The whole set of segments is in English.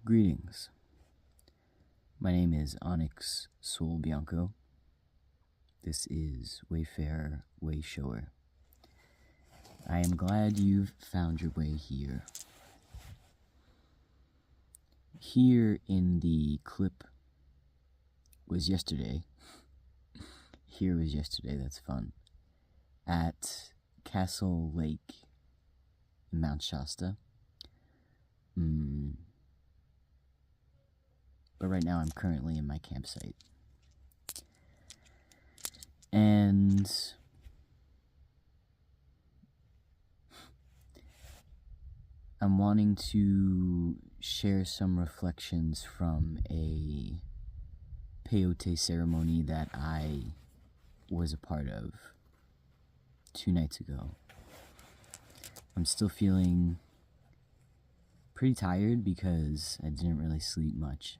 Greetings. My name is Onyx Sol Bianco. This is WayFarer, WayShower. I am glad you've found your way here. Here in the clip was yesterday. Here was yesterday, that's fun. At Castle Lake in Mount Shasta. But right now I'm currently in my campsite. And I'm wanting to share some reflections from a Peyote ceremony that I was a part of 2 nights ago. I'm still feeling pretty tired because I didn't really sleep much.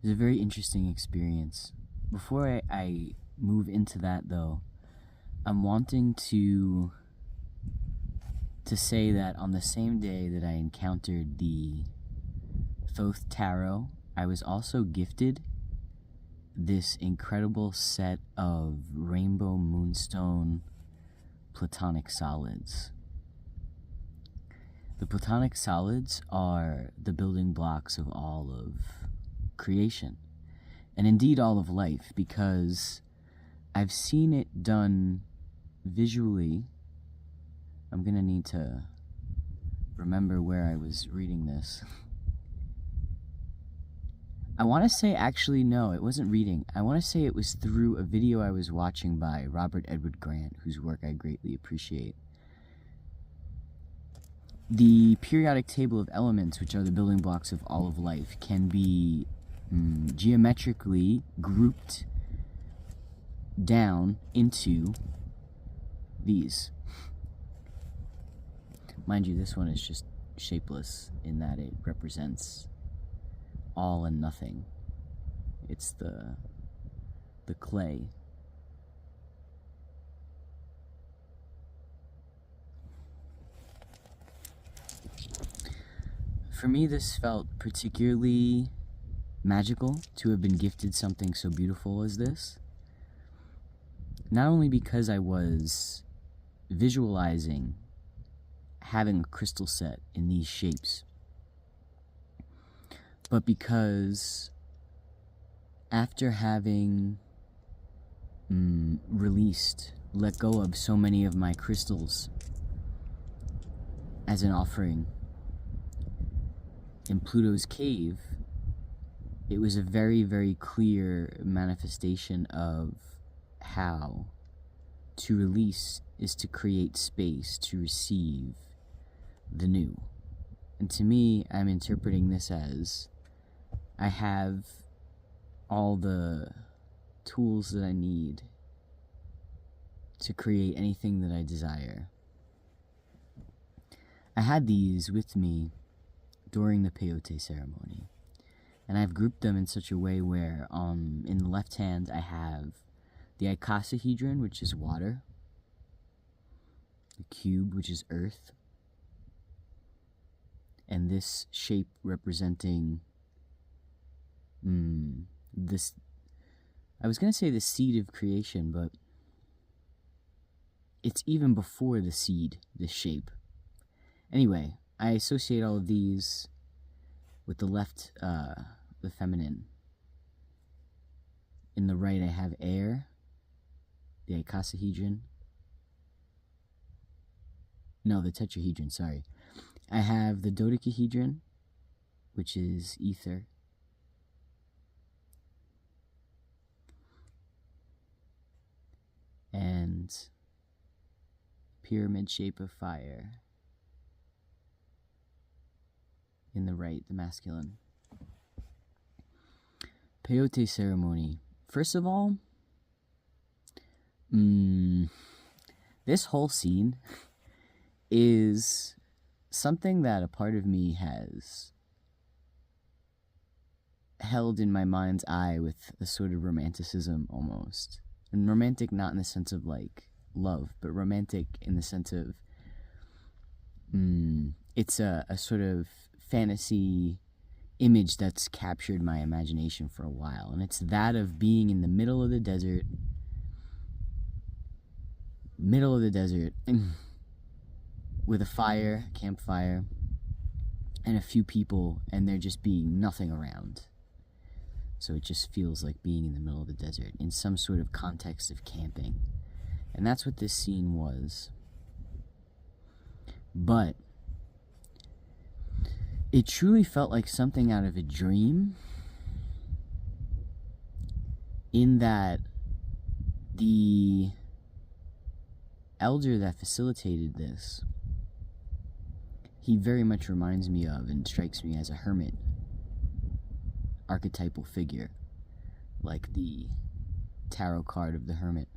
It was a very interesting experience. Before I move into that, though, I'm wanting to say that on the same day that I encountered the Thoth Tarot, I was also gifted this incredible set of rainbow Moonstone Platonic solids. The Platonic solids are the building blocks of all of creation, and indeed all of life, because I've seen it done visually. I'm gonna need to remember where I was reading this. I want to say, actually, no, it wasn't reading. I want to say it was through a video I was watching by Robert Edward Grant, whose work I greatly appreciate. The periodic table of elements, which are the building blocks of all of life, can be geometrically grouped down into these. Mind you, this one is just shapeless in that it represents all and nothing. It's the clay. For me, this felt particularly magical to have been gifted something so beautiful as this. Not only because I was visualizing having a crystal set in these shapes, but because after having let go of so many of my crystals as an offering in Pluto's cave, it was a very, very clear manifestation of how to release is to create space to receive the new. And to me, I'm interpreting this as I have all the tools that I need to create anything that I desire. I had these with me during the Peyote ceremony, and I've grouped them in such a way where in the left hand I have the icosahedron, which is water, the cube, which is earth, and this shape representing this, I was going to say the seed of creation, but it's even before the seed, this shape. Anyway, I associate all of these with the left, the feminine. In the right, I have air, the icosahedron. No, the tetrahedron, sorry. I have the dodecahedron, which is ether. And pyramid shape of fire. In the right, the masculine. Peyote ceremony. First of all, this whole scene is something that a part of me has held in my mind's eye with a sort of romanticism almost. And romantic not in the sense of like love, but romantic in the sense of it's a sort of fantasy image that's captured my imagination for a while, and it's that of being in the middle of the desert with a fire, campfire, and a few people, and there just being nothing around. So it just feels like being in the middle of the desert in some sort of context of camping. And that's what this scene was. But it truly felt like something out of a dream, in that the elder that facilitated this, he very much reminds me of and strikes me as a hermit archetypal figure, like the tarot card of the hermit,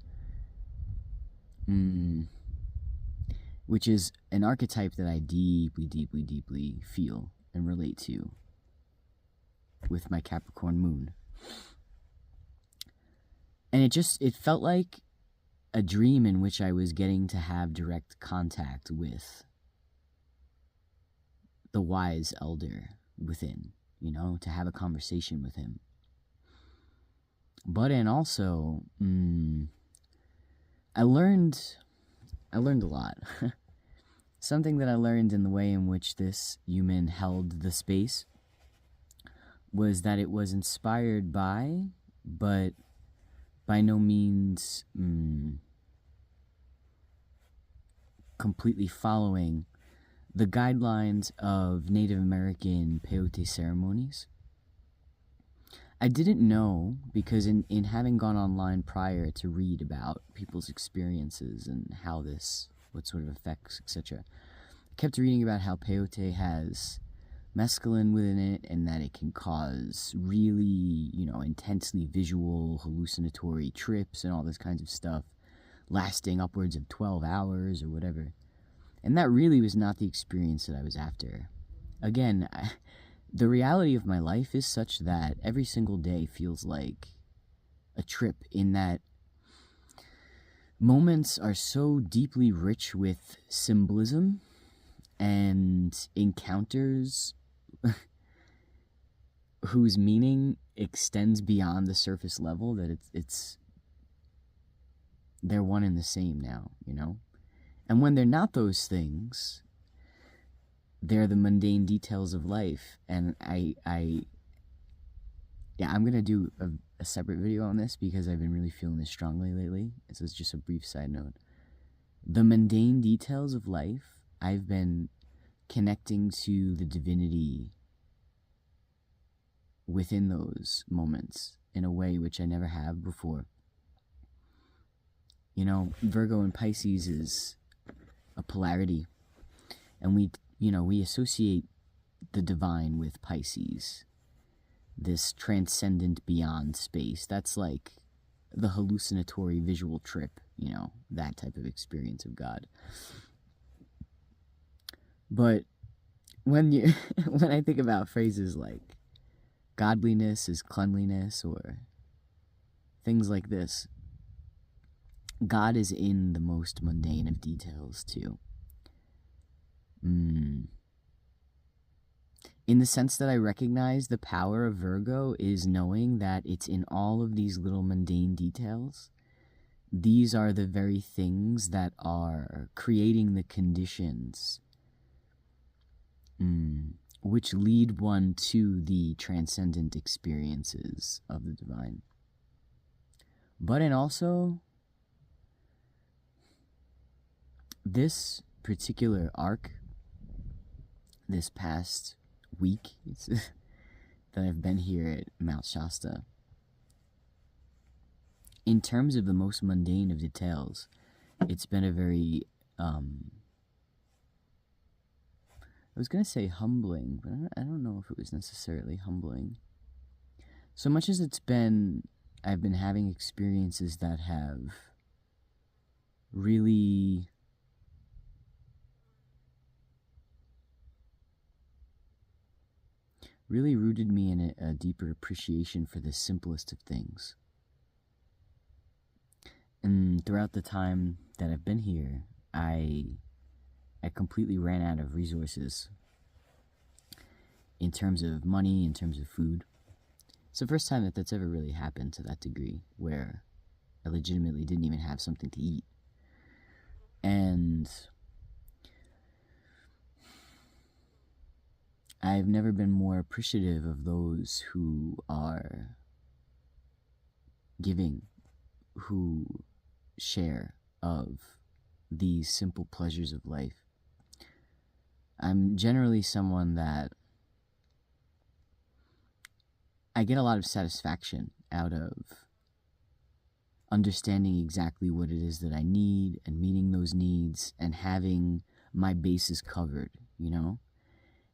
which is an archetype that I deeply, deeply, deeply feel and relate to with my Capricorn moon. And it felt like a dream in which I was getting to have direct contact with the wise elder within, to have a conversation with him. And also, I learned a lot. Something that I learned in the way in which this human held the space was that it was inspired by, but by no means completely following the guidelines of Native American Peyote ceremonies. I didn't know, because in having gone online prior to read about people's experiences and what sort of effects, etc., I kept reading about how peyote has mescaline within it, and that it can cause really, intensely visual, hallucinatory trips and all this kinds of stuff, lasting upwards of 12 hours or whatever. And that really was not the experience that I was after. Again, the reality of my life is such that every single day feels like a trip, in that moments are so deeply rich with symbolism and encounters whose meaning extends beyond the surface level, that they're one and the same now, And when they're not those things, they're the mundane details of life. And I'm gonna do a separate video on this, because I've been really feeling this strongly lately. This is just a brief side note. The mundane details of life, I've been connecting to the divinity within those moments in a way which I never have before. Virgo and Pisces is a polarity, and we associate the divine with Pisces, this transcendent beyond space. That's like the hallucinatory visual trip, that type of experience of God. But when I think about phrases like godliness is cleanliness, or things like this, God is in the most mundane of details too. In the sense that I recognize the power of Virgo is knowing that it's in all of these little mundane details. These are the very things that are creating the conditions which lead one to the transcendent experiences of the divine. And also, this particular arc, this past week that I've been here at Mount Shasta, in terms of the most mundane of details, it's been a very, I was going to say humbling, but I don't know if it was necessarily humbling. So much as I've been having experiences that have really rooted me in a deeper appreciation for the simplest of things. And throughout the time that I've been here, I I completely ran out of resources in terms of money, in terms of food. It's the first time that that's ever really happened to that degree, where I legitimately didn't even have something to eat. And I've never been more appreciative of those who are giving, who share of these simple pleasures of life. I'm generally someone that I get a lot of satisfaction out of understanding exactly what it is that I need and meeting those needs and having my bases covered, you know?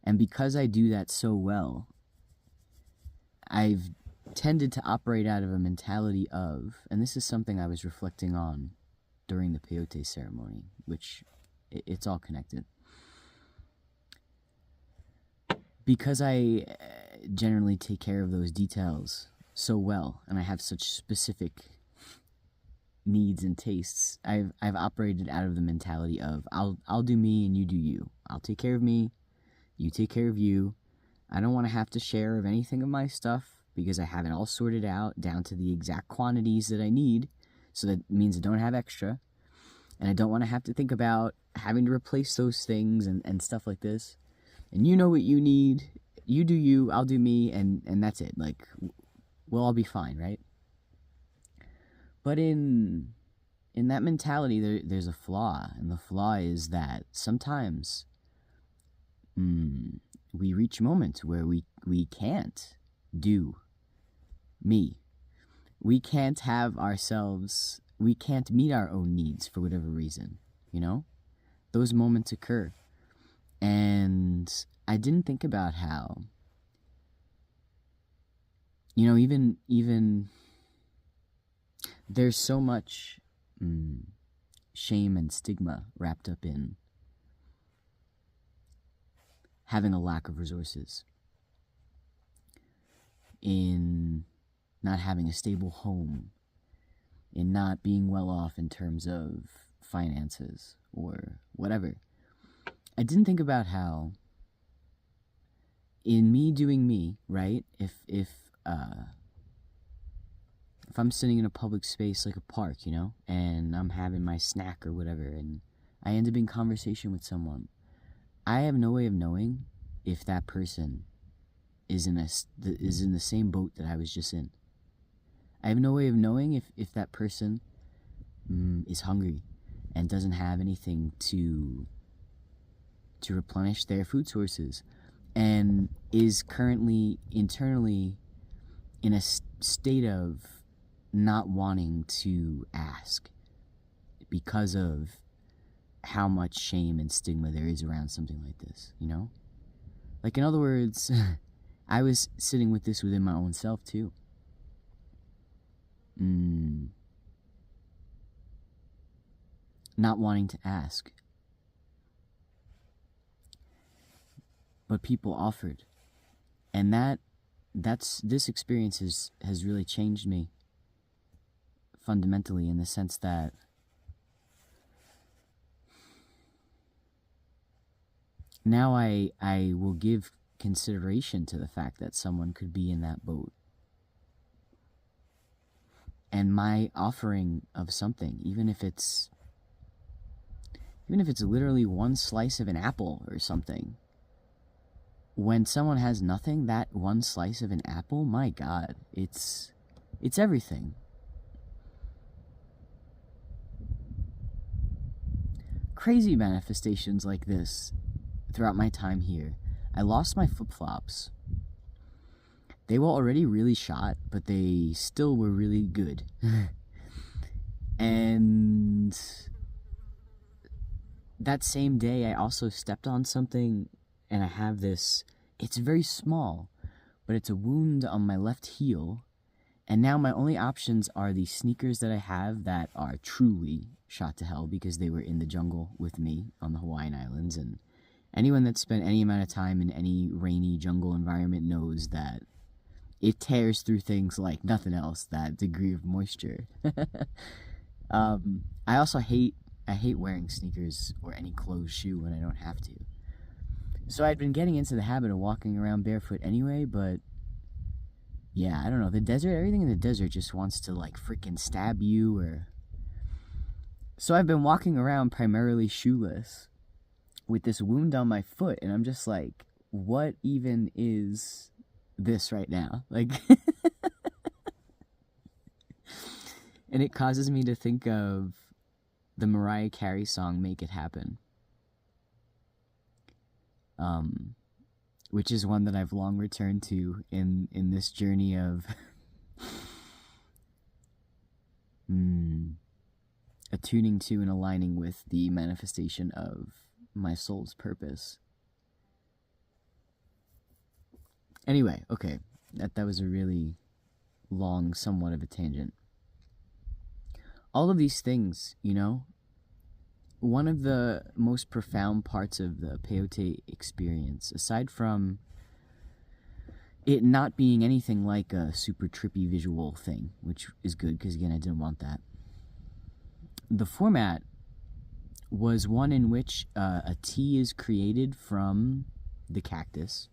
And because I do that so well, I've tended to operate out of a mentality of, and this is something I was reflecting on during the Peyote ceremony, which it's all connected. Because I generally take care of those details so well, and I have such specific needs and tastes, I've operated out of the mentality of I'll do me and you do you. I'll take care of me, you take care of you. I don't want to have to share of anything of my stuff because I have it all sorted out down to the exact quantities that I need, so that means I don't have extra, and I don't want to have to think about having to replace those things and stuff like this. And you know what you need, you do you, I'll do me, and that's it. Like, we'll all be fine, right? But in that mentality, there's a flaw, and the flaw is that sometimes we reach moments where we can't do me. We can't have ourselves, we can't meet our own needs for whatever reason, you know? Those moments occur. And I didn't think about how, you know, even there's so much shame and stigma wrapped up in having a lack of resources, in not having a stable home, in not being well off in terms of finances or whatever. I didn't think about how, in me doing me, right? If I'm sitting in a public space like a park, you know, and I'm having my snack or whatever, and I end up in conversation with someone, I have no way of knowing if that person is in the same boat that I was just in. I have no way of knowing if that person is hungry and doesn't have anything to replenish their food sources, and is currently internally in a state of not wanting to ask because of how much shame and stigma there is around something like this, you know? Like, in other words, I was sitting with this within my own self too. Not wanting to ask. But people offered. And this experience has really changed me fundamentally, in the sense that now I will give consideration to the fact that someone could be in that boat. And my offering of something, even if it's literally one slice of an apple or something, when someone has nothing, that one slice of an apple, my God, it's everything. Crazy manifestations like this throughout my time here. I lost my flip-flops. They were already really shot, but they still were really good. And that same day, I also stepped on something, and I have this, it's very small, but it's a wound on my left heel. And now my only options are the sneakers that I have that are truly shot to hell because they were in the jungle with me on the Hawaiian Islands. And anyone that's spent any amount of time in any rainy jungle environment knows that it tears through things like nothing else, that degree of moisture. I also hate I hate wearing sneakers or any closed shoe when I don't have to. So I'd been getting into the habit of walking around barefoot anyway, but yeah, I don't know. The desert, everything in the desert just wants to like freaking stab you or... So I've been walking around primarily shoeless with this wound on my foot, and I'm just like, what even is this right now? Like, and it causes me to think of the Mariah Carey song, Make It Happen. Which is one that I've long returned to in this journey of attuning to and aligning with the manifestation of my soul's purpose. Anyway, okay, that was a really long, somewhat of a tangent. All of these things, you know, one of the most profound parts of the Peyote experience, aside from it not being anything like a super trippy visual thing, which is good because, again, I didn't want that. The format was one in which a tea is created from the cactus,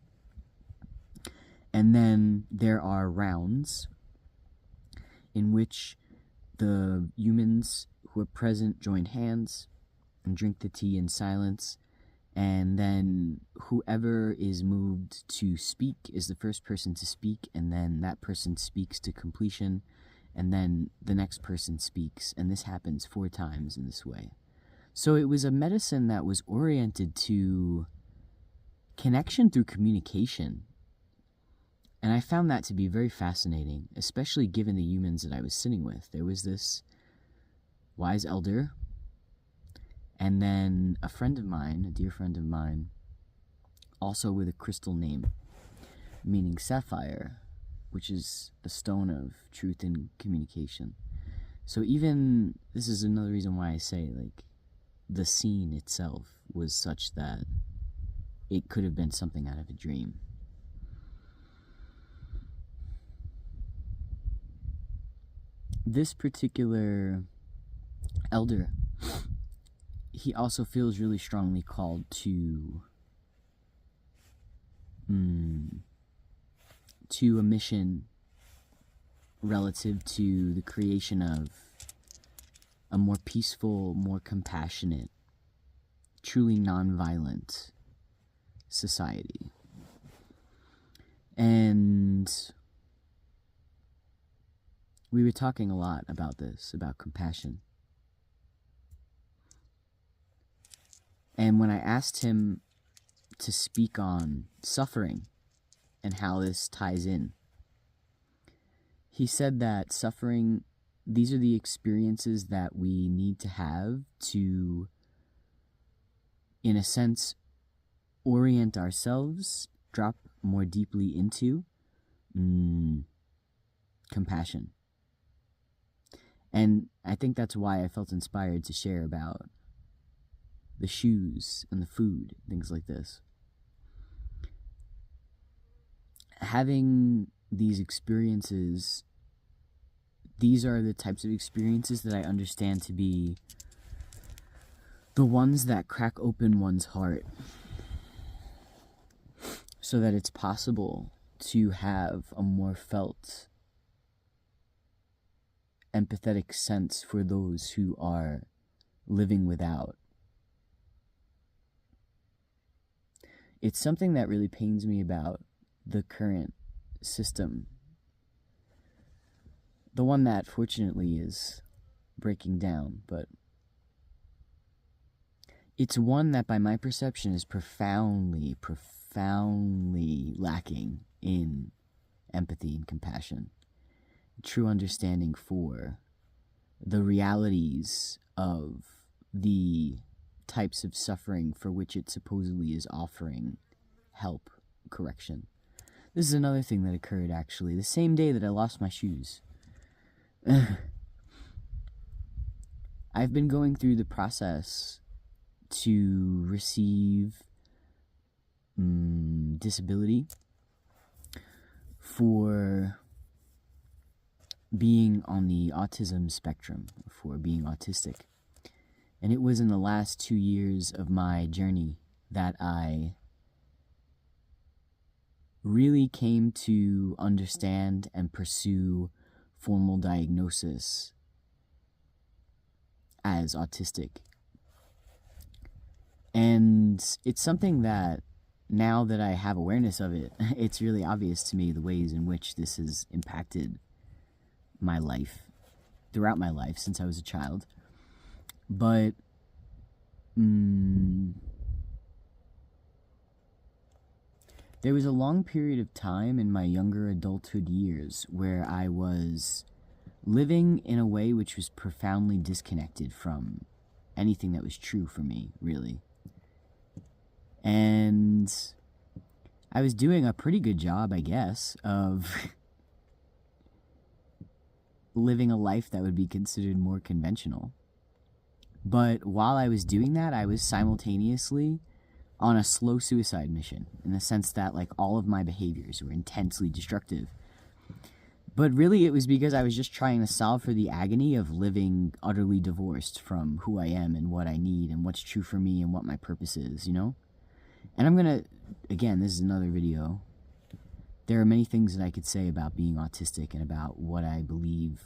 and then there are rounds in which the humans who are present join hands and drink the tea in silence, and then whoever is moved to speak is the first person to speak, and then that person speaks to completion, and then the next person speaks, and this happens 4 times in this way. So it was a medicine that was oriented to connection through communication, and I found that to be very fascinating, especially given the humans that I was sitting with. There was this wise elder, and then a friend of mine, a dear friend of mine, also with a crystal name, meaning sapphire, which is a stone of truth and communication. So even, this is another reason why I say, like, the scene itself was such that it could have been something out of a dream. This particular elder, he also feels really strongly called to a mission relative to the creation of a more peaceful, more compassionate, truly non-violent society. And we were talking a lot about this, about compassion. And when I asked him to speak on suffering and how this ties in, he said that suffering, these are the experiences that we need to have to, in a sense, orient ourselves, drop more deeply into compassion. And I think that's why I felt inspired to share about the shoes and the food, things like this. Having these experiences, these are the types of experiences that I understand to be the ones that crack open one's heart so that it's possible to have a more felt, empathetic sense for those who are living without. It's something that really pains me about the current system. The one that, fortunately, is breaking down, but it's one that, by my perception, is profoundly lacking in empathy and compassion. True understanding for the realities of the types of suffering for which it supposedly is offering help, correction. This is another thing that occurred, actually, the same day that I lost my shoes. I've been going through the process to receive disability for being on the autism spectrum, for being autistic. And it was in the last 2 years of my journey that I really came to understand and pursue formal diagnosis as autistic. And it's something that, now that I have awareness of it, it's really obvious to me the ways in which this has impacted my life, throughout my life since I was a child. But there was a long period of time in my younger adulthood years where I was living in a way which was profoundly disconnected from anything that was true for me, really. And I was doing a pretty good job, I guess, of living a life that would be considered more conventional. But while I was doing that, I was simultaneously on a slow suicide mission, in the sense that, like, all of my behaviors were intensely destructive. But really, it was because I was just trying to solve for the agony of living utterly divorced from who I am and what I need and what's true for me and what my purpose is, you know? And I'm gonna, again, this is another video. There are many things that I could say about being autistic and about what I believe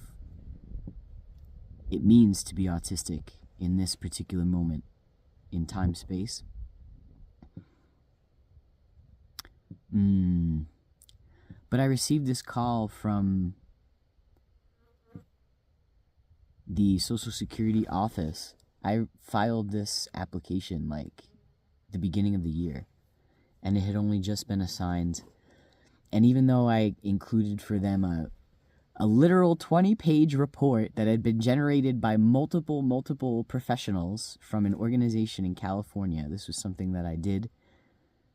it means to be autistic in this particular moment in time-space. But I received this call from the Social Security office. I filed this application like the beginning of the year, and it had only just been assigned. And even though I included for them a literal 20-page report that had been generated by multiple professionals from an organization in California, this was something that I did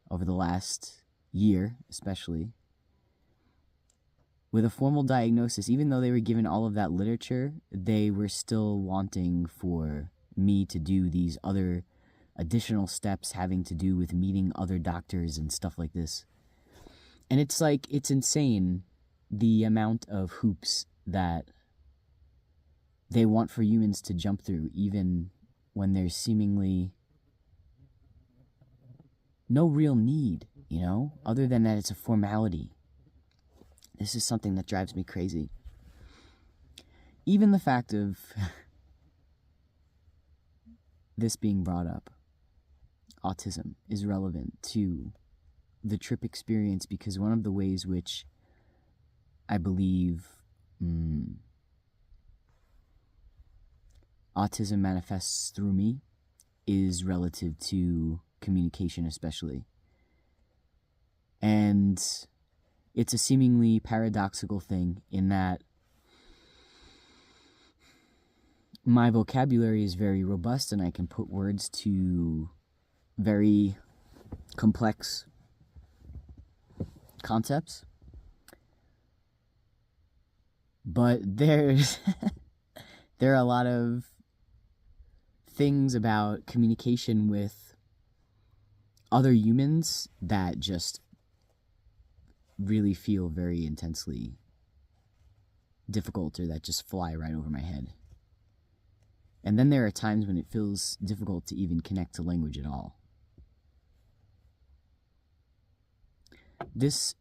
over the last year, especially, with a formal diagnosis. Even though they were given all of that literature, they were still wanting for me to do these other additional steps having to do with meeting other doctors and stuff like this. And it's like, it's insane the amount of hoops that they want for humans to jump through, even when there's seemingly no real need, you know, other than that it's a formality. This is something that drives me crazy. Even the fact of this being brought up, autism, is relevant to the trip experience, because one of the ways which I believe autism manifests through me is relative to communication, especially. And it's a seemingly paradoxical thing in that my vocabulary is very robust and I can put words to very complex concepts. But there are a lot of things about communication with other humans that just really feel very intensely difficult, or that just fly right over my head. And then there are times when it feels difficult to even connect to language at all. This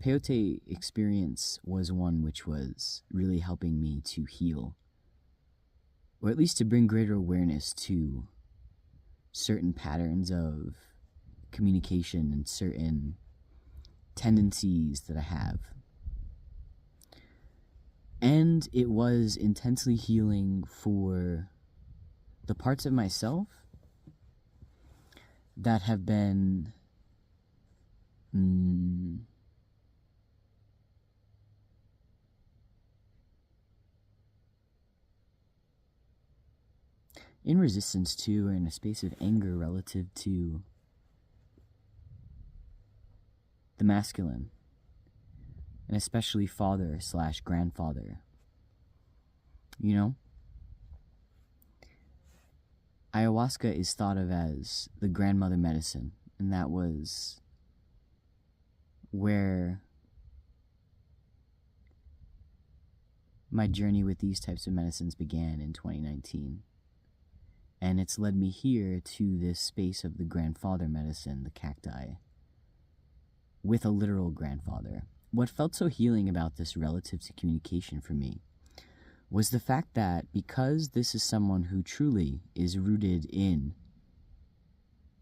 Peyote experience was one which was really helping me to heal, or at least to bring greater awareness to certain patterns of communication and certain tendencies that I have. And it was intensely healing for the parts of myself that have been in resistance to, or in a space of anger relative to the masculine, and especially father/grandfather. You know? Ayahuasca is thought of as the grandmother medicine, and that was where my journey with these types of medicines began in 2019. And it's led me here to this space of the grandfather medicine, the cacti, with a literal grandfather. What felt so healing about this relative to communication for me was the fact that because this is someone who truly is rooted in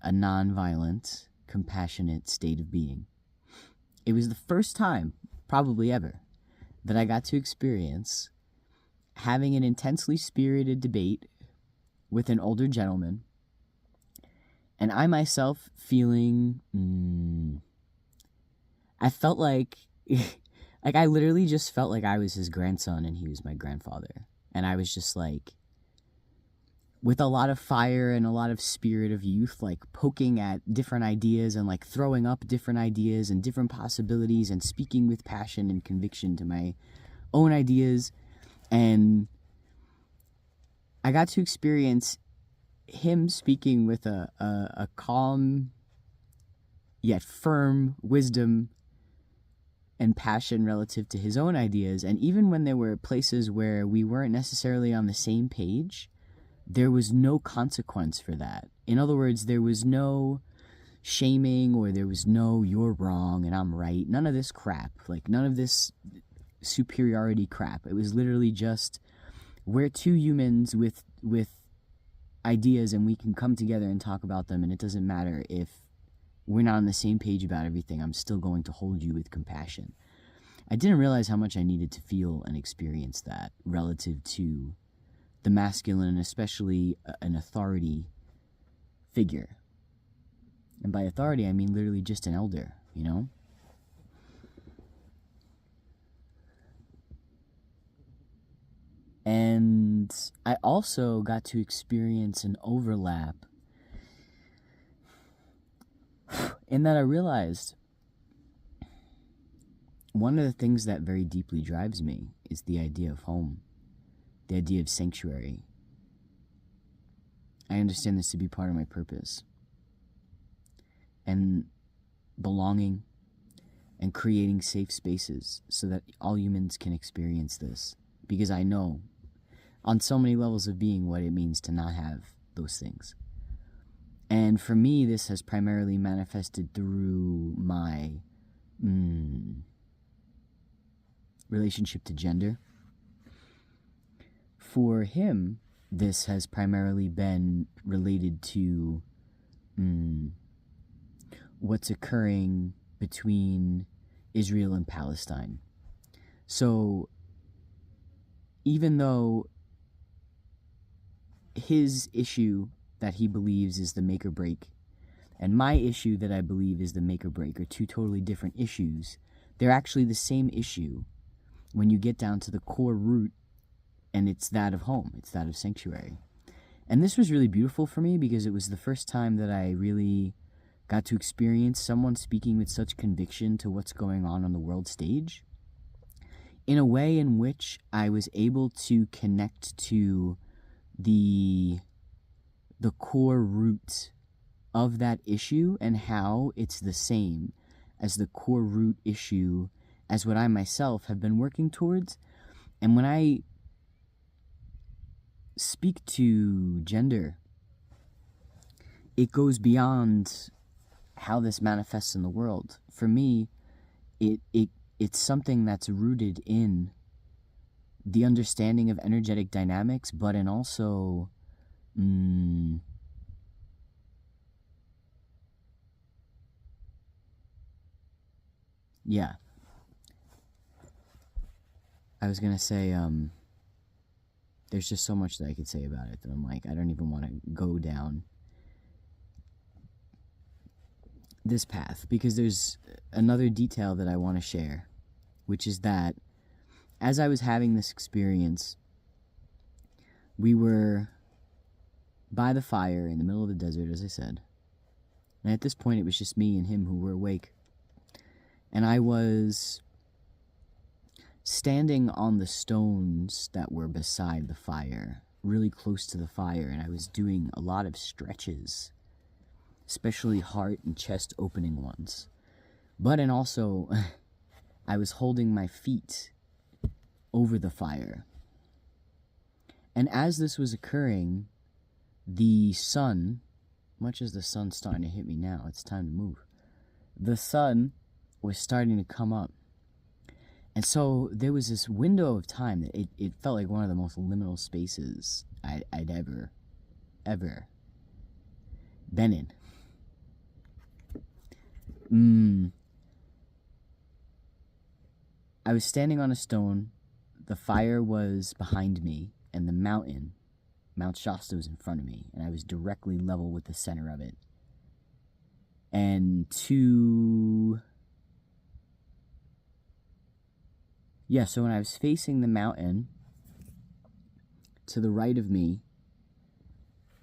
a non-violent, compassionate state of being, it was the first time, probably ever, that I got to experience having an intensely spirited debate with an older gentleman, and I myself feeling, I felt like, like I literally just felt like I was his grandson and he was my grandfather. And I was just like, with a lot of fire and a lot of spirit of youth, like poking at different ideas and like throwing up different ideas and different possibilities and speaking with passion and conviction to my own ideas. And I got to experience him speaking with a calm yet firm wisdom and passion relative to his own ideas. And even when there were places where we weren't necessarily on the same page, there was no consequence for that. In other words, there was no shaming, or there was no "you're wrong and I'm right." None of this crap. Like, none of this superiority crap. It was literally just, we're two humans with ideas, and we can come together and talk about them, and it doesn't matter if we're not on the same page about everything. I'm still going to hold you with compassion. I didn't realize how much I needed to feel and experience that relative to the masculine, and especially an authority figure. And by authority, I mean literally just an elder, you know? And I also got to experience an overlap in that I realized one of the things that very deeply drives me is the idea of home, the idea of sanctuary. I understand this to be part of my purpose. And belonging and creating safe spaces so that all humans can experience this. Because I know on so many levels of being what it means to not have those things. And for me, this has primarily manifested through my relationship to gender. For him, this has primarily been related to what's occurring between Israel and Palestine. So even though his issue that he believes is the make or break, and my issue that I believe is the make or break, are two totally different issues, they're actually the same issue when you get down to the core root, and it's that of home, it's that of sanctuary. And this was really beautiful for me because it was the first time that I really got to experience someone speaking with such conviction to what's going on the world stage, in a way in which I was able to connect to the core root of that issue, and how it's the same as the core root issue as what I myself have been working towards. And when I speak to gender, it goes beyond how this manifests in the world. For me, it's something that's rooted in the understanding of energetic dynamics, but in also I was gonna say, there's just so much that I could say about it that I'm like, I don't even want to go down this path, because there's another detail that I want to share, which is that as I was having this experience, we were by the fire in the middle of the desert, as I said, and at this point it was just me and him who were awake, and I was standing on the stones that were beside the fire, really close to the fire, and I was doing a lot of stretches, especially heart and chest opening ones. But and also, I was holding my feet over the fire. And as this was occurring, the sun, much as the sun's starting to hit me now, it's time to move. The sun was starting to come up. And so there was this window of time that it felt like one of the most liminal spaces I'd ever been in. I was standing on a stone, the fire was behind me, and the mountain, Mount Shasta, was in front of me, and I was directly level with the center of it. And so when I was facing the mountain, to the right of me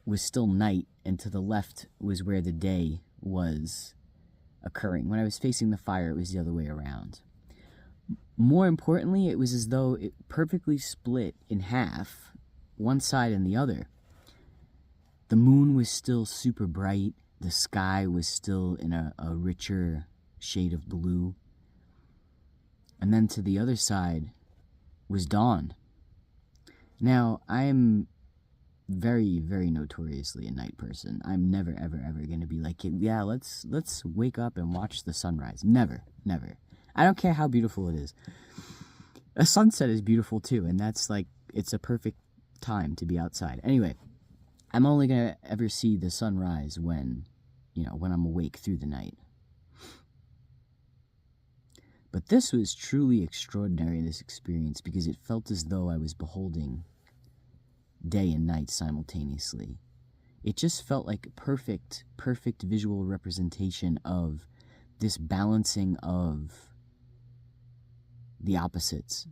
was still night, and to the left was where the day was occurring. When I was facing the fire, it was the other way around. More importantly, it was as though it perfectly split in half, one side and the other. The moon was still super bright. The sky was still in a richer shade of blue. And then to the other side was dawn. Now, I'm very, very notoriously a night person. I'm never, ever, ever going to be like, yeah, let's wake up and watch the sunrise. Never, never. I don't care how beautiful it is. A sunset is beautiful too, and that's like, it's a perfect time to be outside. Anyway, I'm only going to ever see the sunrise when I'm awake through the night. But this was truly extraordinary, this experience, because it felt as though I was beholding day and night simultaneously. It just felt like a perfect visual representation of this balancing of the opposites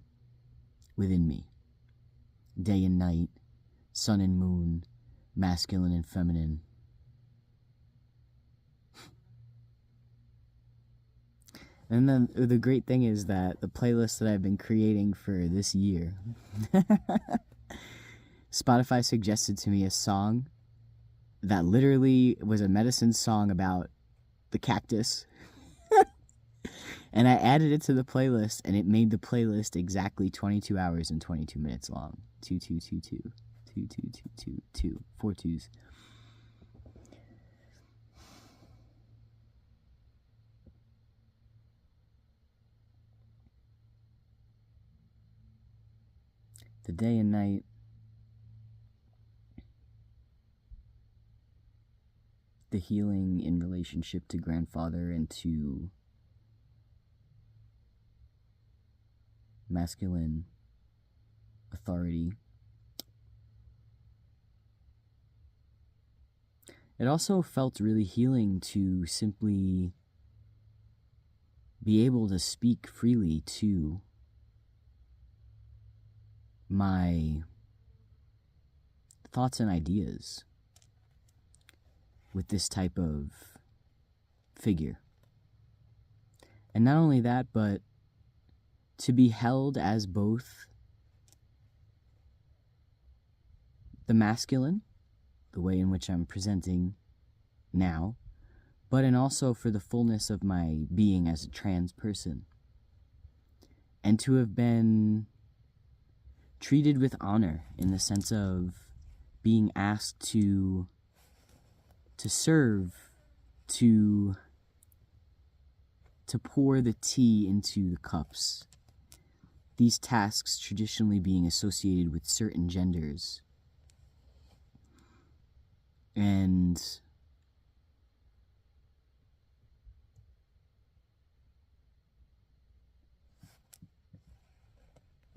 within me. Day and night, sun and moon, masculine and feminine. And then the great thing is that the playlist that I've been creating for this year, Spotify suggested to me a song that literally was a medicine song about the cactus. And I added it to the playlist, and it made the playlist exactly 22 hours and 22 minutes long. 2222. 2222. 4 twos. The day and night. The healing in relationship to grandfather and to masculine authority. It also felt really healing to simply be able to speak freely to my thoughts and ideas with this type of figure. And not only that, but to be held as both the masculine, the way in which I'm presenting now, but and also for the fullness of my being as a trans person. And to have been treated with honor in the sense of being asked to serve, to pour the tea into the cups. These tasks traditionally being associated with certain genders. And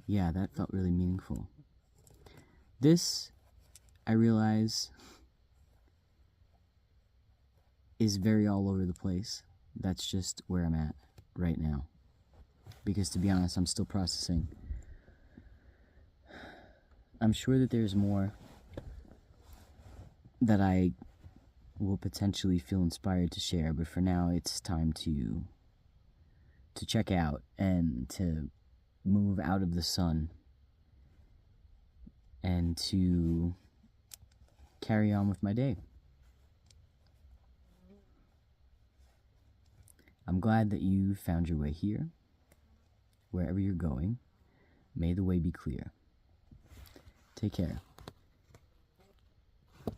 yeah, that felt really meaningful. This, I realize, is very all over the place. That's just where I'm at right now. Because to be honest, I'm still processing. I'm sure that there's more that I will potentially feel inspired to share, but for now it's time to check out and to move out of the sun and to carry on with my day. I'm glad that you found your way here. Wherever you're going, may the way be clear. Take care.